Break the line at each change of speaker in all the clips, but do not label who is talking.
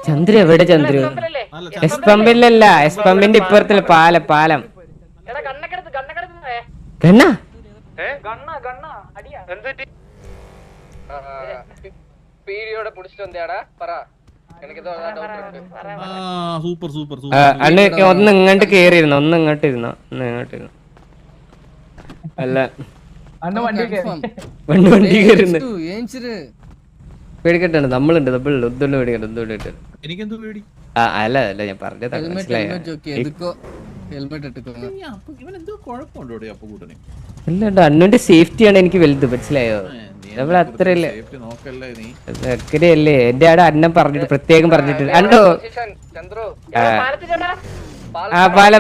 ചന്ദ്രു എവിടെ? Chandru S പമ്പിലല്ല, S പമ്പിന്റെ ഇപ്പുറത്തുള്ള പാലം. ഗണ്ണ അന്ന് ഒന്ന് ഇങ്ങോട്ട് കേറിയിരുന്നോ? ഒന്ന് ഇങ്ങോട്ടിരുന്നോ? അല്ല വണ്ടി കയറുന്നു. പേടിക്കട്ടാണ്, നമ്മളുണ്ട് ഒന്നുകൊണ്ട് പേടിക്കട്ടെ. അല്ല ഞാൻ പറഞ്ഞത് അല്ല, അണ്ണന്റെ സേഫ്റ്റിയാണ് എനിക്ക് വലുത്, മനസ്സിലായോ? നമ്മൾ അത്രയല്ലേ എന്റെ ആടെ അന്നം പറഞ്ഞിട്ട് പ്രത്യേകം പറഞ്ഞിട്ട് അണ്ടോ. പാല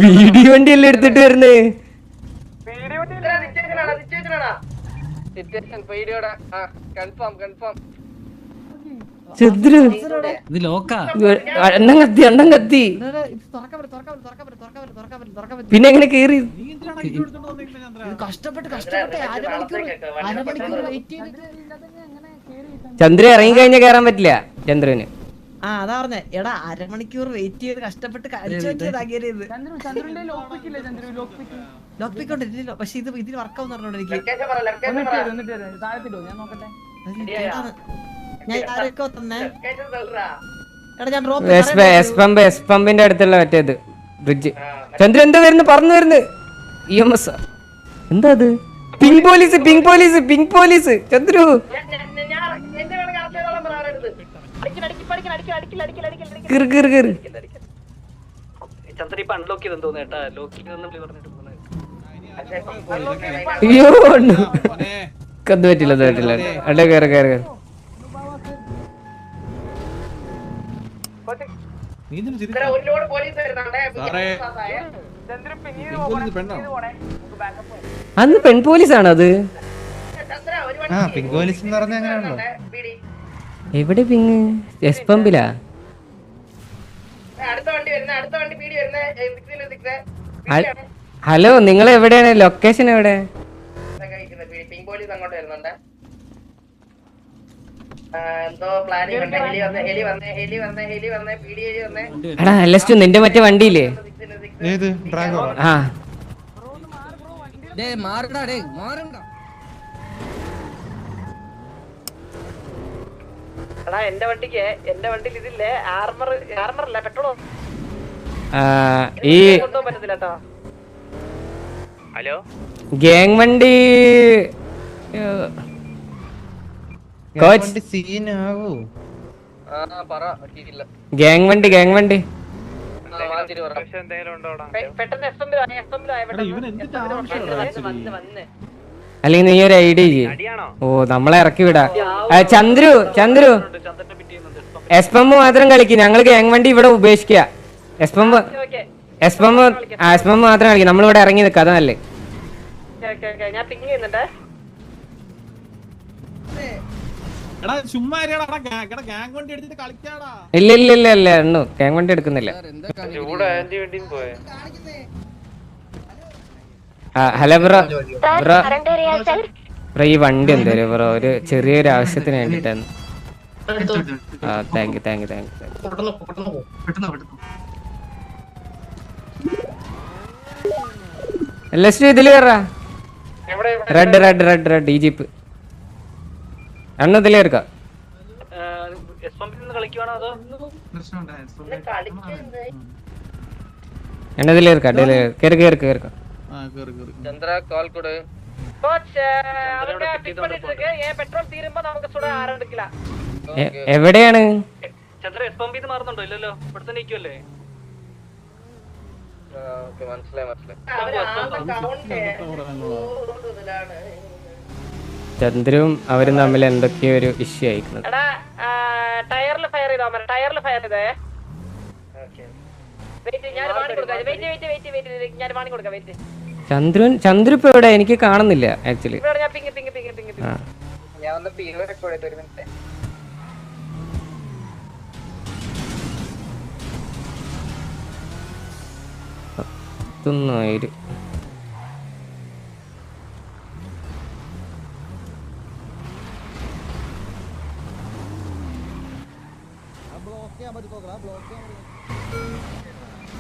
വീഡിയോ വണ്ടി അല്ലേ എടുത്തിട്ട് വരുന്നേ? അണ്ണം കത്തി പിന്നെ എങ്ങനെ കേറി? ചന്ദ്ര ഇറങ്ങി കഴിഞ്ഞാൽ കേറാൻ പറ്റില്ല ചന്ദ്രന്.
അതാ പറഞ്ഞേ, എടാ അരമണിക്കൂർ വെയിറ്റ് ചെയ്ത് കഷ്ടപ്പെട്ട് ലോക്ക്. പക്ഷെ ഇതിൽ വർക്കാവുന്ന പറഞ്ഞോണ്ട് എനിക്ക്
എസ് പമ്പിന്റെ അടുത്തുള്ള മറ്റേത് ബ്രിഡ്ജ്. ചന്ദ്ര എന്താ വരുന്നു? പറഞ്ഞു വരുന്നു. EMS എന്താ അത്? Pink police. ചന്ദ്രു അയ്യോ കന്ന് പറ്റില്ല. അടെ കേറ്. അന്ന് പെൺ പോലീസാണോ അത്? എവിടെ പിങ്? എസ് പമ്പിലാ? ഹലോ, നിങ്ങൾ എവിടെയാണ്? ലൊക്കേഷൻ എവിടെ? എടാ LS2 നിന്റെ മറ്റേ വണ്ടിയില്ലേ?
എന്റെ വണ്ടിയിൽ ഇതില്ലേ ആർമറല്ല പെട്രോളോ?
ഈ ഹലോ ഗ്യാങ് വണ്ടി ഗ്യാങ് വണ്ടി അല്ലെങ്കിൽ നീ ഒരു ഐഡിയ ചെയ്യ്. ഓ നമ്മളെ ഇറക്കി വിടാ. ചന്ദ്രു എസ് പമ്പ് മാത്രം കളിക്കും, ഞങ്ങൾ ഗ്യാങ് വണ്ടി ഇവിടെ ഉപേക്ഷിക്കുക. എസ് പമ്പ് മാത്രം കളിക്കും, നമ്മളിവിടെ ഇറങ്ങി നിൽക്കുക. അതല്ലേ ഇല്ല എണ്ണു ഗ്യാങ് വണ്ടി എടുക്കുന്നില്ല. ഹലോ ബ്രോ ഈ വണ്ടി എന്തോ ബ്രോ ഒരു ചെറിയൊരു ആവശ്യത്തിന് വേണ്ടിട്ടാണ്. Thank you. LS2 ഇതില് കയറാ. റെഡ് ഈ ജീപ്പ് അണ്ണ ഇതിലേ എടുക്കാം. എണ്ണ ഇതിലേ എടുക്കാം. കേറിക്കാം. എവിടെയാണ്? ചന്ദ്രവും അവരും തമ്മിൽ എന്തൊക്കെയോ ഒരു ഇഷ്യൂ ആയിരിക്കുന്നത്. ചന്ദ്രു ഇപ്പൊ എവിടെ? എനിക്ക് കാണുന്നില്ല ആക്ച്വലി.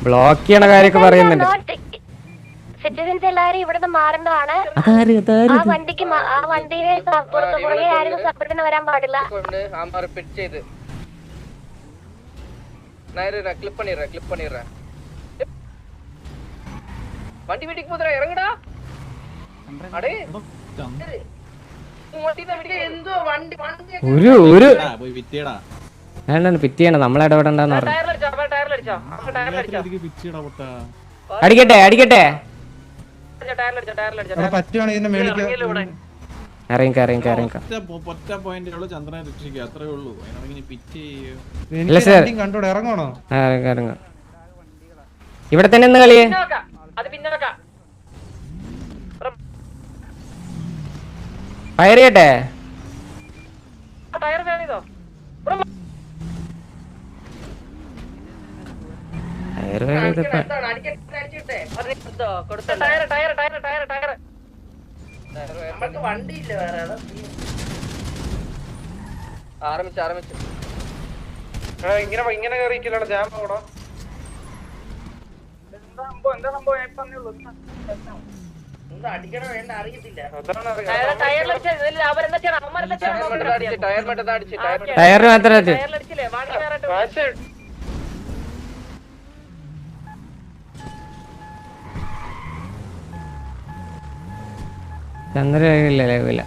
ബ്ലോക്ക് ചെയ്യണ കാര്യമൊക്കെ പറയുന്നുണ്ട്.
സിറ്റിസൺസ് എല്ലാരും ഇവിടുന്ന് മാറേണ്ടതാണ്. ആ വണ്ടിക്ക് ആ വണ്ടിയെ പുറകെ ആരും സപ്പോർട്ടിന് വരാൻ പാടില്ല.
ക്ലിപ്പ് பண்ணிடுறேன். വണ്ടി വീട്ടിക്ക് പോതറ ഇറങ്ങടാ. അടേ ഒരു ഒരു വേണ്ട പിറ്റിയാണ് നമ്മളെ ഇടപെടണ്ടെന്ന് പറഞ്ഞു. അടിക്കട്ടെ അടിക്കട്ടെ ഇറങ്ങിക്ക ഇറങ്ങിക്ക ഇറങ്ങിക്ക. ഇല്ല സാർ ഇറങ്ങ ഇറങ്ങ. ഇവിടെ തന്നെ ഒന്ന് കളിയേ. ഫയർ ചെയ്യട്ടെ. ആരംഭിച്ചു ഇങ്ങനെ കയറിയിട്ടില്ല. ജാം ആവണോ? എന്താ സംഭവം അടിക്കണോ വേണ്ട അറിയത്തില്ല. ടയറിന് മാത്രം ചന്ദ്ര ലേവില്ല.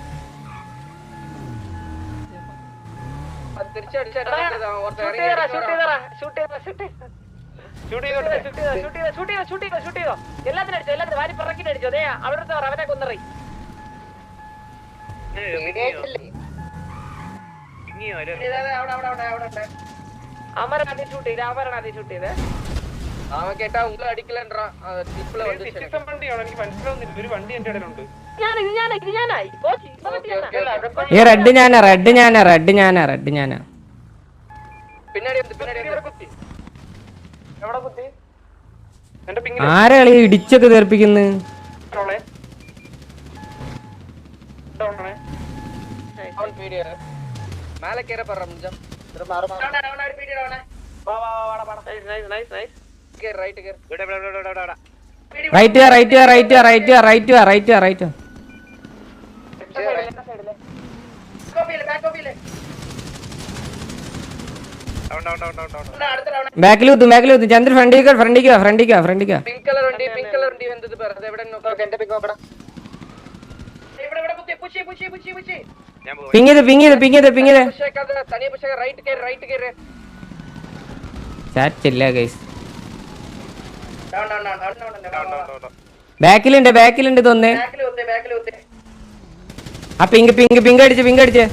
ഈ റെഡ് ഞാനാ റെഡ് ഞാനാ റെഡ് ഞാനാ റെഡ് ഞാനാ. ആരാളി ഇടിച്ചൊക്കെ തീർപ്പിക്കുന്നു. Right right right right right right right. ബാക്കിൽ കുത്തും ബാക്കിൽ കുത്തും. ചന്ദ്ര ഫ്രണ്ടിക്ക് ഫ്രണ്ടിക്ക് ഫ്രണ്ടിക്ക് ഫ്രണ്ടിക്ക്. പിങ്ങിത് പിങ്ങിത് പിങ്ങിത് പിങ്ങിത്. ചാറ്റില്ല ഗൈസ്. ബാക്കിലുണ്ട് ബാക്കിലുണ്ട് തോന്നേ. ആ പിങ്ക് പിങ്ക് പിങ്ക് അടിച്ച് പിങ്ക് അടിച്ച്.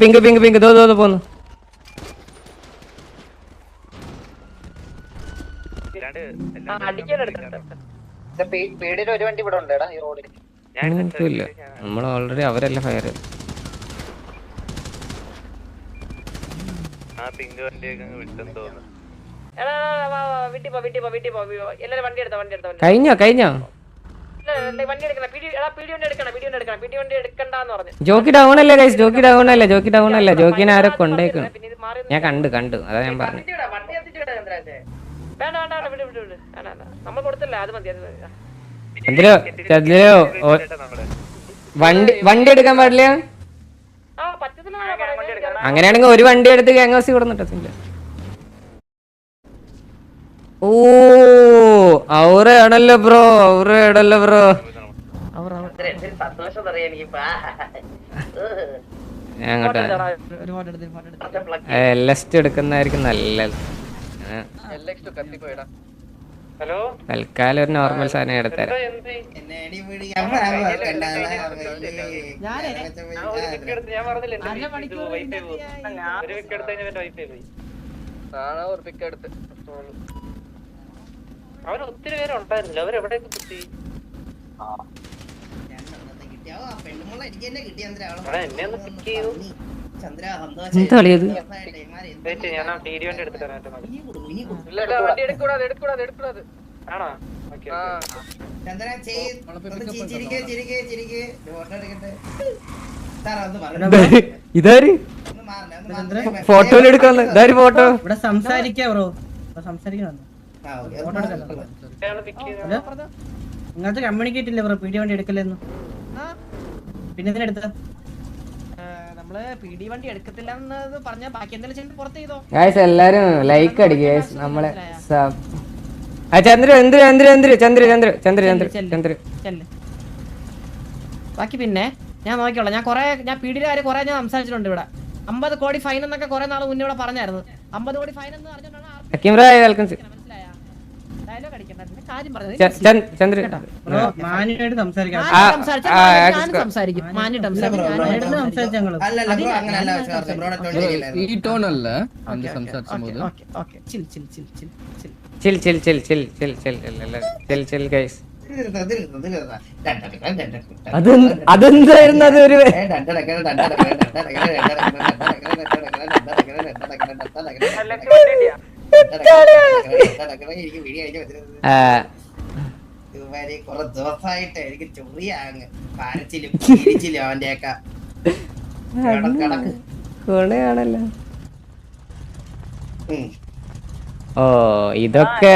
പിങ്ക് പിങ്ക് പിങ്ക് ദോ ദോ പോന്നു. നമ്മൾ ഓൾറെഡി അവരല്ല ഫയർ. കഴിഞ്ഞോ കഴിഞ്ഞോ. ജോക്കി ഡൗൺ അല്ലേ ഗൈസ്? ജോക്കി ഡൗൺ അല്ല ജോക്കി ഡൗൺ അല്ല. ജോക്കിനെ ആരോ കൊണ്ടേക്കണം. ഞാൻ കണ്ടു കണ്ടു അതാ ഞാൻ പറഞ്ഞു. ചന്ദ്രോ ചന്ദ്രോ വണ്ടി വണ്ടി എടുക്കാൻ പാടില്ല. അങ്ങനെയാണെങ്കിൽ ഒരു വണ്ടി എടുത്ത് ഗ്യാങ് ഹൗസിൽ കൊടുത്തിട്ടില്ല. ഓ അവരാണല്ലോ ബ്രോ അവരാണല്ലോ ബ്രോ. എടുക്കുന്നതായിരിക്കും നല്ലത്. തൽക്കാലം ഒരു നോർമൽ സാധനം എടുത്തരാം.
അവര് ഒത്തിരി പേരുണ്ടായിരുന്നില്ല. അവരെവിടെ കുത്തി?
എന്താ കളിയത്?
ഞാൻ ആ വീഡിയോ എടുത്തിട്ട് ആണോ?
ഇതാര്? ഫോട്ടോ എടുക്കാന്ന് ഇതാര് ഫോട്ടോ
ഇവിടെ സംസാരിക്കാ ബ്രോ സംസാരിക്കണം നിങ്ങൾക്ക് കമ്മ്യൂണിക്കേറ്റ് ഇല്ല ബ്രോ പീഡി വണ്ടി എടുക്കലെന്ന് പിന്നെ ഇതിനെടുത്ത നമ്മള് പീഡി വണ്ടി എടുക്കത്തില്ല എന്ന് പറഞ്ഞാൽ ബാക്കി എന്തെങ്കിലും ചെയ്ത് പുറത്ത് ചെയ്തോ
ഗൈസ് എല്ലാരും ലൈക്ക് അടിക്കുക ഗൈസ് നമ്മളെ ചന്ദ്ര ചന്ദ്ര ചന്ദ്ര ചന്ദ്ര ചന്ദ്ര ചന്ദ്ര ചന്ദ്ര ചന്ദ്ര
ചെല്ല് ബാക്കി പിന്നെ ഞാൻ നോക്കിയോളാം ഞാൻ പീഡിയുടെ കാര്യം കുറെ ഞാൻ സംസാരിച്ചിട്ടുണ്ട് ഇവിടെ 50 കോടി ഫൈൻ എന്നൊക്കെ കുറെ നാൾ മുന്നേ ഇവിടെ പറഞ്ഞായിരുന്നു 50 കോടി ഫൈൻ എന്ന് പറഞ്ഞോണ്ടാണ് ഡയലോഗ് അടിക്കണ്ട കാര്യം പറഞ്ഞത്
ചന്ദ്ര
മാന്യമായിട്ട് സംസാരിക്കാം സംസാരിക്കും മാന്യമായിട്ട്
ഈ ടോൺ അല്ല അന്ന് സംസാരിച്ചപ്പോൾ
ഓക്കേ ചിൽ
ചിൽ ചിൽ ചിൽ ചിൽ ചിൽ ചിൽ ചിൽ ചിൽ ഗൈസ് അതെന്തായിരുന്നു അത് ഒരു
കൊറേ ദിവസമായിട്ട് എനിക്ക് ചൊറിയാങ്ങ് പാരച്ചിലും ഇരിച്ചിലും അവന്റെയൊക്കെ
കൊണയാണല്ലോ ഓ ഇതൊക്കെ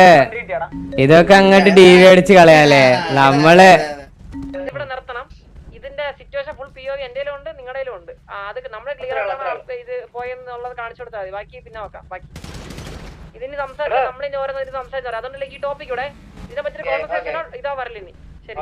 അങ്ങോട്ട് ഡിവി അടിച്ച് കളയാലേ നമ്മളെ
ഇവിടെ നിർത്തണം ഇതിന്റെ സിറ്റുവേഷൻ ഫുൾ POV എന്റെ ഉണ്ട് നിങ്ങളുടെ ഉണ്ട് അത് നമ്മളെ ക്ലിയർ ഇത് പോയെന്നുള്ളത് കാണിച്ചു കൊടുത്താൽ മതി ബാക്കി പിന്നെ നോക്കാം ബാക്കി ഇതിന് സംസാരിക്കാം നമ്മളിനി ഓരോന്ന് സംസാരിച്ചാൽ അതുകൊണ്ടല്ലേ ഈ ടോപ്പിക് ഇവിടെ ഇതിനെ പറ്റി കോൺവെർസേഷനോ ഇതാ വരലിനി ശരി